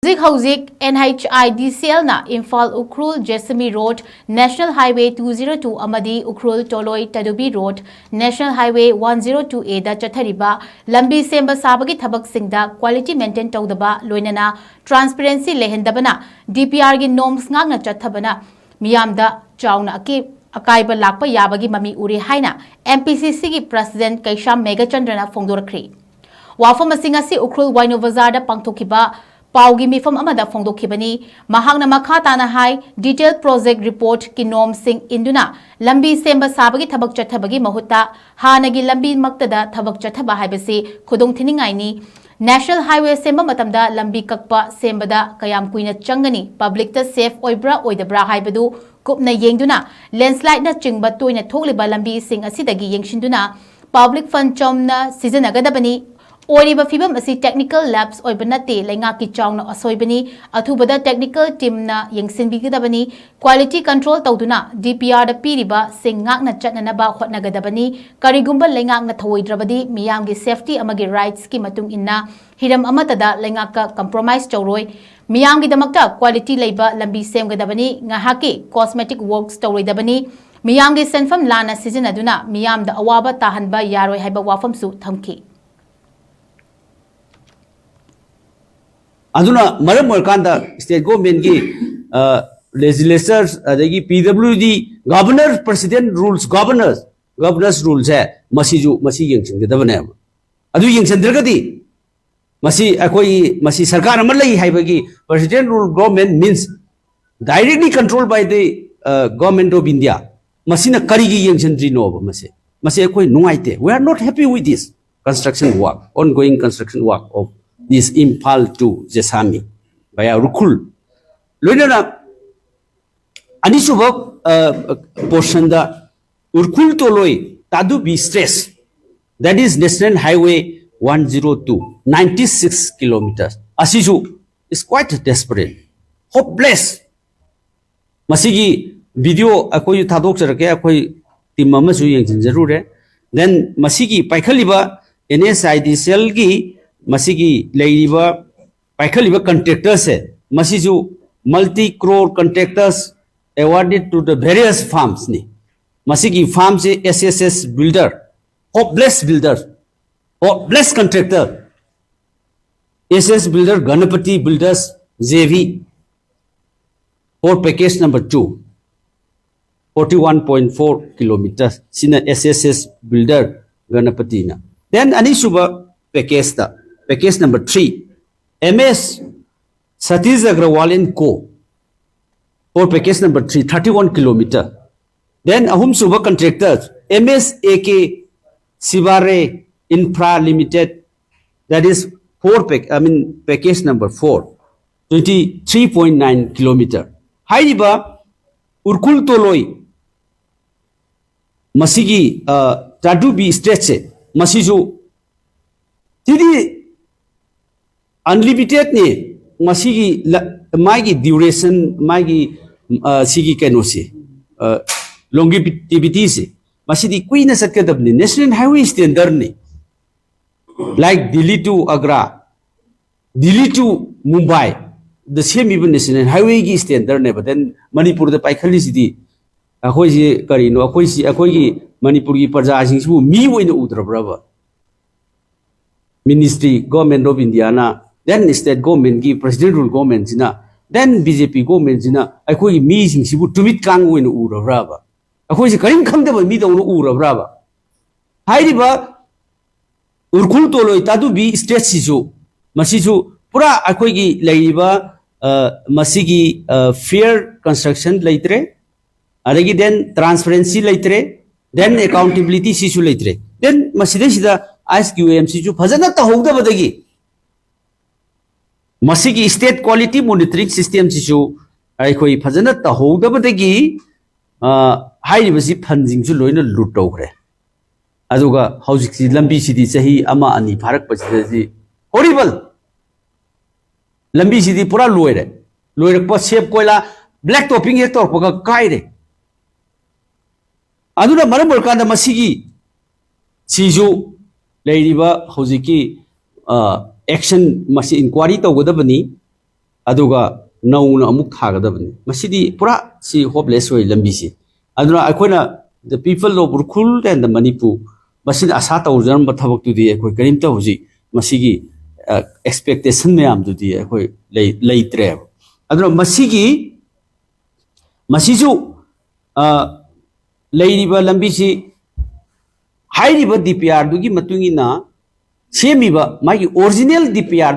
Houjik Houjik NH-202 na Imphal Ukhrul Jessami Road, National Highway 202 Amadi Ukhrul Tolloi Tadubi Road, National Highway 102A da CHATTHARIBA LAMBI SEMBA SABAGI THABAK SINGDA quality maintain TOUDABA LOINANA TRANSPERANCY LEIHANDABANA DPR gi norms NGAKNA CHATTHABANA MEEYAMDA CHAONA AKAIBA LAKPA YABAGI MAMI HAINA MPCC gi President KEISHAM MEGHACHANDRA PHONGDORAKKHRE Wafam asingasi Ukhrul Waino Bazarda pangthokiba Paugi mifam amada phongdokhibani mahangna makha tana hai detailed project report ki norm sing induna lambi semba sabagi thabak chathabagi mahutta hanagi lambi maktada thabak chathaba haibasi khudong thiningai ni National Highway semba matamda lambi kakpa sembada kayam kuina changani public ta safe oibra oidabra haibadu kupna yengduna landslide na chingba toina thokliba lambi sing asidagi yengshinduna public fund chomna sizanagadabani Oriba fibam asi technical labs oibanate lenga ki chawna asoibani athubada technical team na yengsinbigidabani quality control tawduna DPR da piriba singak na chatna ba hotnagadabani karigumba lenga na thawoidrabadi miyam gi safety amagi rights ki matung inna hiram amatada lenga ka compromise chawroi miyam gi damakta quality leiba lambi semgadabani ngahaki cosmetic works tawroidabani miyam gi senfam lana sizinaduna miyam da awaba tahanba yaroi haiba wafam su thamki Aduna maram orkanda state government ki legislators adagi PWD governor president rules governors rules hai masi yengsing da bane adu yengsing dirgadi masi sarkar amal lai haibagi president rule government means directly controlled by the government of India masina karigi yengsing no masi akoi nuaite we are not happy with this construction work ongoing construction work of this Imphal to Jessami via Ukhrul. Loinana Anisubak portion the Ukhrul Tolloi Tadubi stress that is National Highway 102 96 kilometers. Asiju is quite desperate, hopeless. Masigi video akoi thadok charake akoi timama su yengsin jarure. Then masigi paikhaliba NSIDCL ki Masigi Leiba Paikaliba contractors Masisu multi-crore contractors awarded to the various farms ni Masigi farms SSS builder hopeless contractor SS builder Ganapati builders JV for package number 2 41.4 kilometers Sina SSS builder Ganapati na then Anisuba package number 3 MS Satish Agrawal and Co for package number 3 31 kilometer then Ahum Suba contractors MS AK Sivare Infra Limited that is package number 4 23.9 kilometer Haiba Ukhrul Tolloi Masigi Tadubi stretch Masisu Tidi unlimited ni masigi magi duration magi sigi kenosi longevity se masidi kuina satkadabni national highway standard ni like Delhi to Agra Delhi to Mumbai the same even national highway gi standard ne but then Manipur the paikhali sidi akoi si karino akoi gi Manipur gi parja sing su mi oina udrabraba Ministry, Government of India, then state government, presidential government, then BJP government, I call it meeting, she would to meet Kangu in Ura Brava. I call it Karim come to meet on Ura Brava. Haidiba Ukhrul Tolloi Tadubi state sisu, Masisu, Pura Akogi Laiba, Masigi fair construction laitre, Aragi then transparency laitre, then accountability sisu laitre. Then Masideshida. ISQAMC जो फजनत तो होगा बदगी मसीगी state quality monitoring system जो आई कोई फजनत तो होगा बदगी high बसी फंजिंग जो लोइना लूट होगरे अजुगा हाउसिक सी लंबी सीधी सही अमा अनि भारत पछी हॉरिबल लंबी सीधी पूरा लोयर पर सेप कोयला ब्लैक टॉपिंग एक तौर पर कायरे अदुना मरम बरकांदा मसीगी सीजो Leiba Houjiki action machine inquiry to Godabani aduga nauna amuk thagadabani masidi pura si hopeless way lambi si aduna akoina the people of Ukhrul and the Manipur masin asa tawjan ba thabak tu di akoi karim ta hoji masigi expectation mayam tu di akoi leitre aduna masiju leiriba lambi si hairiba DPR dugi matungina semiba magi original DPR